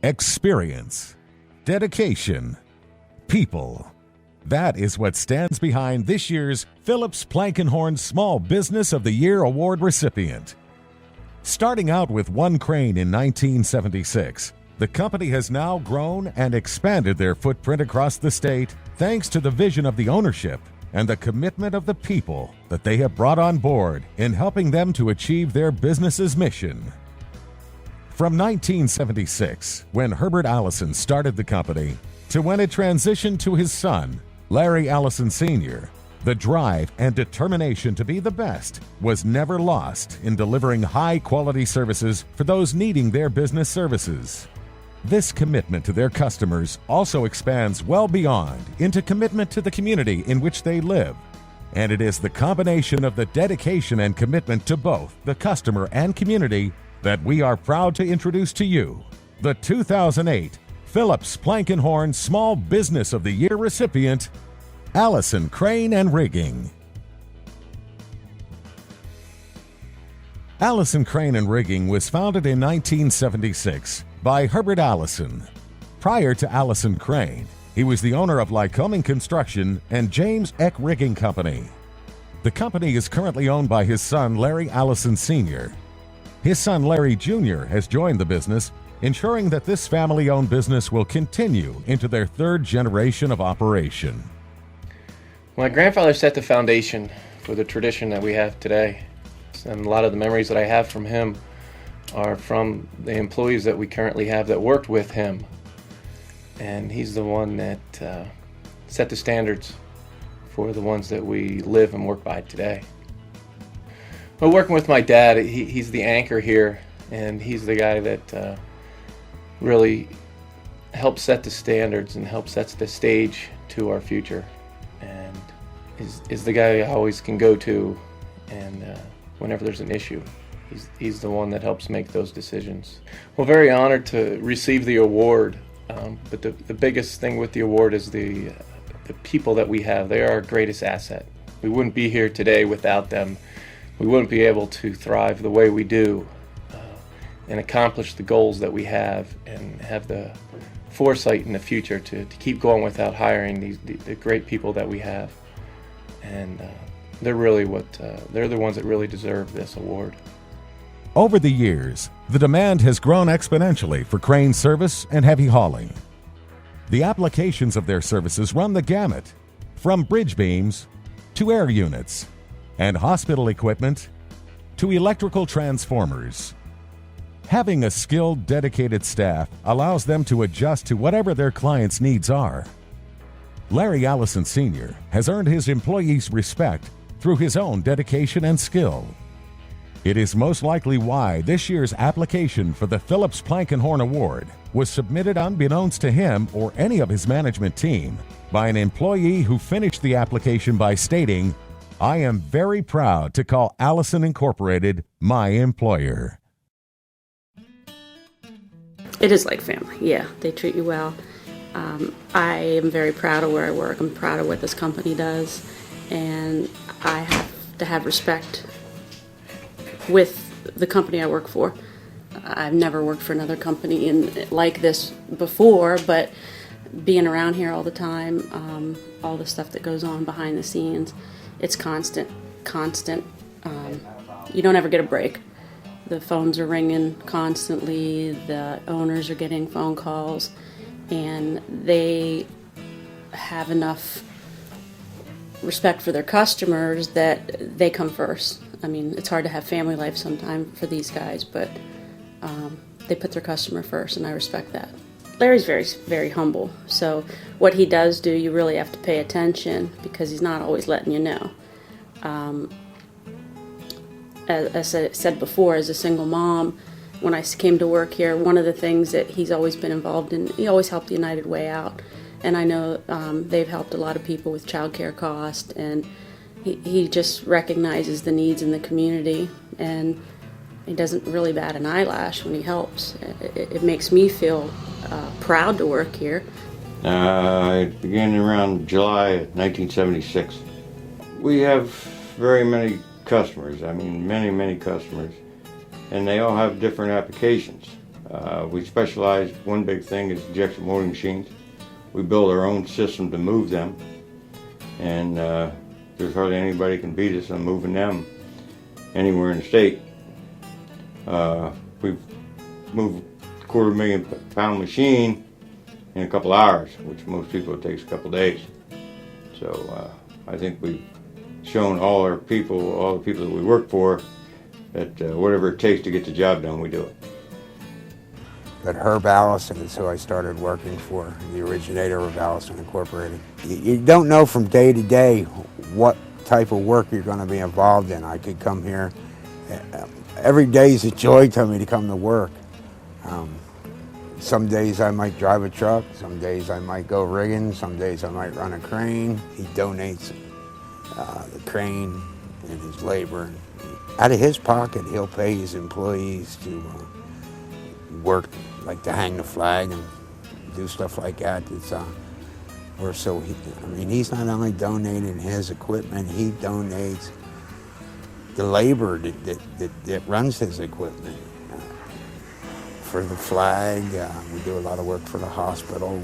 experience, dedication, people. That is what stands behind this year's Phillips-Plankenhorn Small Business of the Year Award recipient. Starting out with one crane in 1976, the company has now grown and expanded their footprint across the state thanks to the vision of the ownership and the commitment of the people that they have brought on board in helping them to achieve their business's mission. From 1976, when Herbert Allison started the company, to when it transitioned to his son, Larry Allison Sr., the drive and determination to be the best was never lost in delivering high-quality services for those needing their business services. This commitment to their customers also expands well beyond into commitment to the community in which they live. And it is the combination of the dedication and commitment to both the customer and community that we are proud to introduce to you the 2008 Phillips-Plankenhorn Small Business of the Year recipient, Allison Crane and Rigging. Allison Crane and Rigging was founded in 1976 by Herbert Allison. Prior to Allison Crane, he was the owner of Lycoming Construction and James Eck Rigging Company. The company is currently owned by his son, Larry Allison Sr. His son, Larry Jr., has joined the business, ensuring that this family-owned business will continue into their third generation of operation. My grandfather set the foundation for the tradition that we have today, and a lot of the memories that I have from him are from the employees that we currently have that worked with him. And he's the one that set the standards for the ones that we live and work by today. But working with my dad, he's the anchor here, and he's the guy that really helps set the standards and helps set the stage to our future, and is the guy I always can go to, and whenever there's an issue. He's the one that helps make those decisions. Well, very honored to receive the award, but the biggest thing with the award is the people that we have. They are our greatest asset. We wouldn't be here today without them. We wouldn't be able to thrive the way we do and accomplish the goals that we have and have the foresight in the future to keep going without hiring the great people that we have. And they're really they're the ones that really deserve this award. Over the years, the demand has grown exponentially for crane service and heavy hauling. The applications of their services run the gamut, from bridge beams to air units, and hospital equipment to electrical transformers. Having a skilled, dedicated staff allows them to adjust to whatever their clients' needs are. Larry Allison Sr. has earned his employees' respect through his own dedication and skill. It is most likely why this year's application for the Phillips-Plankenhorn Award was submitted unbeknownst to him or any of his management team by an employee who finished the application by stating, "I am very proud to call Allison Incorporated my employer." It is like family, yeah. They treat you well. I am very proud of where I work. I'm proud of what this company does, and I have to have respect with the company I work for. I've never worked for another company like this before, but being around here all the time, all the stuff that goes on behind the scenes, it's constant. You don't ever get a break. The phones are ringing constantly, the owners are getting phone calls, and they have enough respect for their customers that they come first. I mean, it's hard to have family life sometimes for these guys, but they put their customer first, and I respect that. Larry's very, very humble, so what he does do, you really have to pay attention because he's not always letting you know. As I said before, as a single mom, when I came to work here, one of the things that he's always been involved in, he always helped the United Way out. And I know they've helped a lot of people with child care costs, and he just recognizes the needs in the community, and he doesn't really bat an eyelash when he helps. It makes me feel proud to work here. I began around July of 1976. We have very many customers, I mean many customers, and they all have different applications. We specialize, one big thing is injection molding machines. We build our own system to move them, and there's hardly anybody can beat us on moving them anywhere in the state. We've moved a $250,000 machine in a couple hours, which most people it takes a couple days. So I think we've shown all the people that we work for, that whatever it takes to get the job done, we do it. But Herb Allison is who I started working for, the originator of Allison Incorporated. You don't know from day to day what type of work you're going to be involved in. I could come here. Every day is a joy to me to come to work. Some days I might drive a truck, some days I might go rigging, some days I might run a crane. He donates the crane and his labor. Out of his pocket, he'll pay his employees to work, like to hang the flag and do stuff like that. He's not only donating his equipment, he donates the labor that runs his equipment. For the flag, we do a lot of work for the hospital.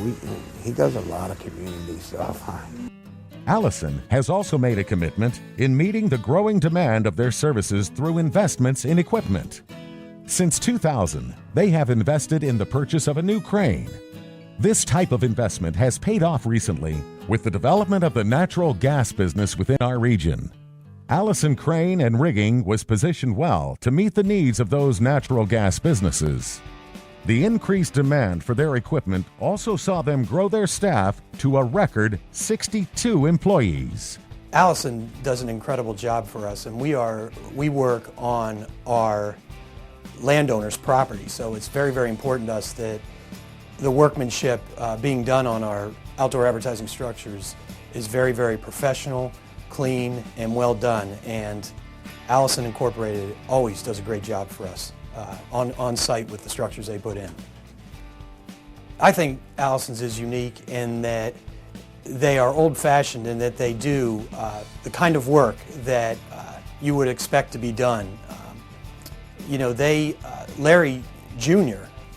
He does a lot of community stuff. Allison has also made a commitment in meeting the growing demand of their services through investments in equipment. Since 2000, they have invested in the purchase of a new crane. This type of investment has paid off recently with the development of the natural gas business within our region. Allison Crane and Rigging was positioned well to meet the needs of those natural gas businesses. The increased demand for their equipment also saw them grow their staff to a record 62 employees. Allison does an incredible job for us, and we work on our landowner's property, so it's very, very important to us that the workmanship being done on our outdoor advertising structures is very, very professional, clean, and well done, and Allison Incorporated always does a great job for us on site with the structures they put in. I think Allison's is unique in that they are old-fashioned in that they do the kind of work that you would expect to be done.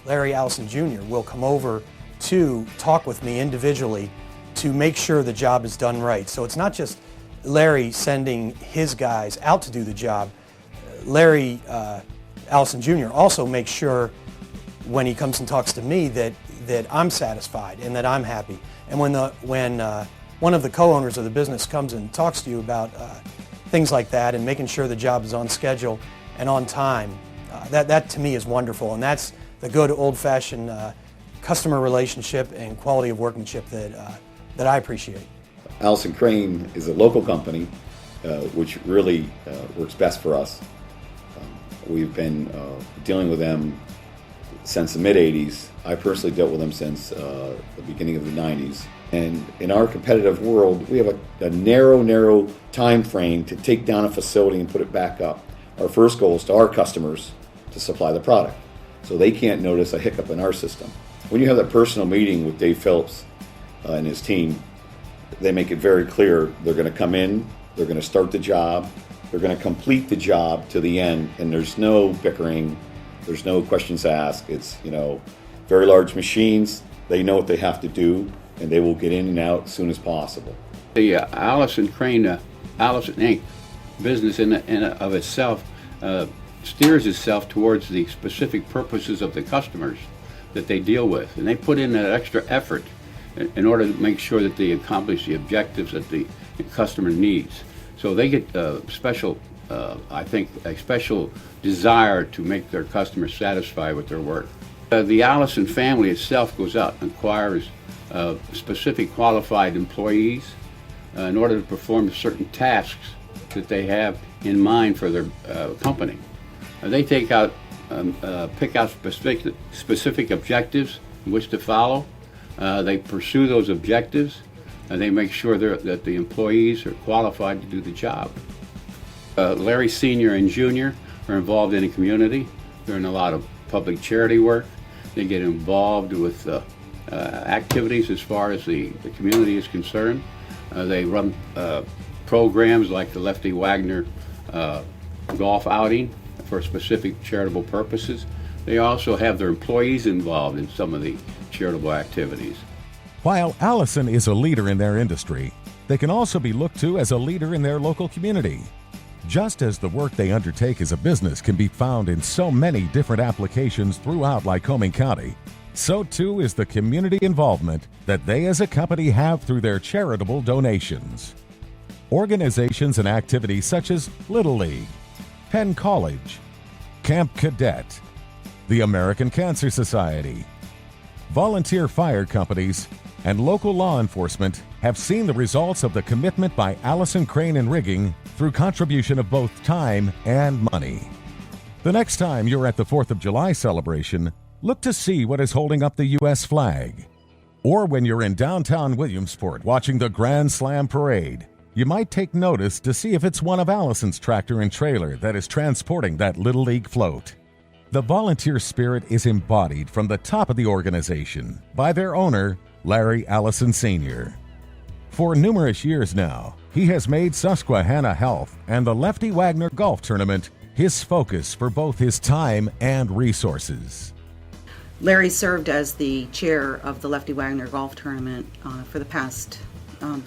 Larry Allison Jr. will come over to talk with me individually to make sure the job is done right. So it's not just Larry sending his guys out to do the job. Larry Allison Jr. also makes sure when he comes and talks to me that I'm satisfied and that I'm happy. And when one of the co-owners of the business comes and talks to you about things like that and making sure the job is on schedule and on time, that to me is wonderful, and that's the good old-fashioned customer relationship and quality of workmanship that I appreciate. Allison Crane is a local company, which really works best for us. We've been dealing with them since the mid-'80s. I personally dealt with them since the beginning of the '90s. And in our competitive world, we have a narrow time frame to take down a facility and put it back up. Our first goal is to our customers to supply the product, so they can't notice a hiccup in our system. When you have that personal meeting with Dave Phillips and his team, they make it very clear they're going to come in, they're going to start the job, they're going to complete the job to the end, and there's no bickering, there's no questions asked. It's, very large machines, they know what they have to do, and they will get in and out as soon as possible. The Allison Crane, Allison Inc. business in of itself steers itself towards the specific purposes of the customers that they deal with, and they put in that extra effort in order to make sure that they accomplish the objectives that the customer needs. So they get a special desire to make their customers satisfied with their work. The Allison family itself goes out and acquires specific qualified employees in order to perform certain tasks that they have in mind for their company. They pick out specific objectives in which to follow. They pursue those objectives, and they make sure that the employees are qualified to do the job. Larry Sr. and Jr. are involved in the community. They're in a lot of public charity work. They get involved with activities as far as the community is concerned. They run programs like the Lefty Wagner golf outing for specific charitable purposes. They also have their employees involved in some of the charitable activities. While Allison is a leader in their industry, they can also be looked to as a leader in their local community. Just as the work they undertake as a business can be found in so many different applications throughout Lycoming County, so too is the community involvement that they as a company have through their charitable donations. Organizations and activities such as Little League, Penn College, Camp Cadet, the American Cancer Society, volunteer fire companies, and local law enforcement have seen the results of the commitment by Allison Crane and Rigging through contribution of both time and money. The next time you're at the 4th of July celebration, look to see what is holding up the U.S. flag. Or when you're in downtown Williamsport watching the Grand Slam Parade, you might take notice to see if it's one of Allison's tractor and trailer that is transporting that Little League float. The volunteer spirit is embodied from the top of the organization by their owner, Larry Allison Sr. For numerous years now, he has made Susquehanna Health and the Lefty Wagner Golf Tournament his focus for both his time and resources. Larry served as the chair of the Lefty Wagner Golf Tournament for the past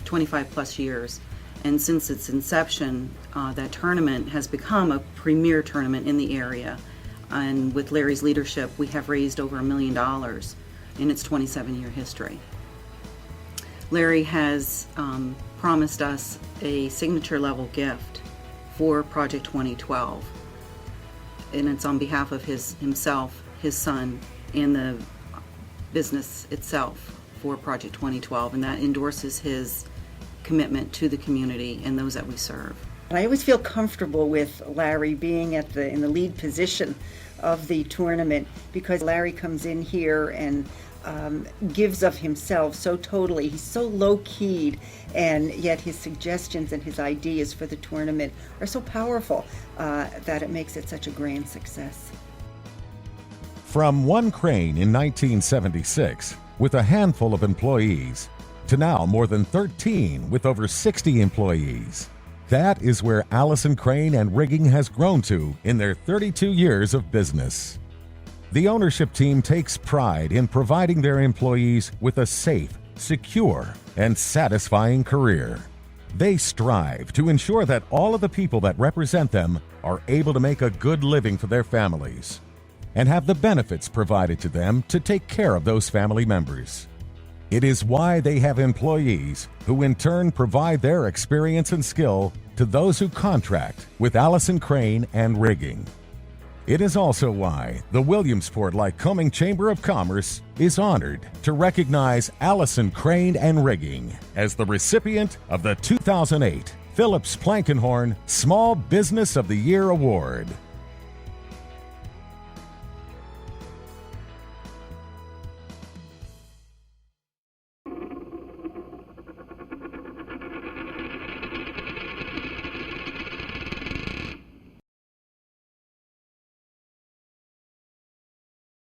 25 plus years. And since its inception, that tournament has become a premier tournament in the area. And with Larry's leadership, we have raised over $1 million in its 27-year history. Larry has promised us a signature level gift for Project 2012. And it's on behalf of himself, his son, and the business itself for Project 2012. And that endorses his commitment to the community and those that we serve. I always feel comfortable with Larry being in the lead position of the tournament, because Larry comes in here and gives of himself so totally. He's so low-keyed, and yet his suggestions and his ideas for the tournament are so powerful that it makes it such a grand success. From one crane in 1976 with a handful of employees to now more than 13 with over 60 employees. That is where Allison Crane and Rigging has grown to in their 32 years of business. The ownership team takes pride in providing their employees with a safe, secure, and satisfying career. They strive to ensure that all of the people that represent them are able to make a good living for their families and have the benefits provided to them to take care of those family members. It is why they have employees who in turn provide their experience and skill to those who contract with Allison Crane and Rigging. It is also why the Williamsport-Lycoming Chamber of Commerce is honored to recognize Allison Crane and Rigging as the recipient of the 2008 Phillips-Plankenhorn Small Business of the Year Award.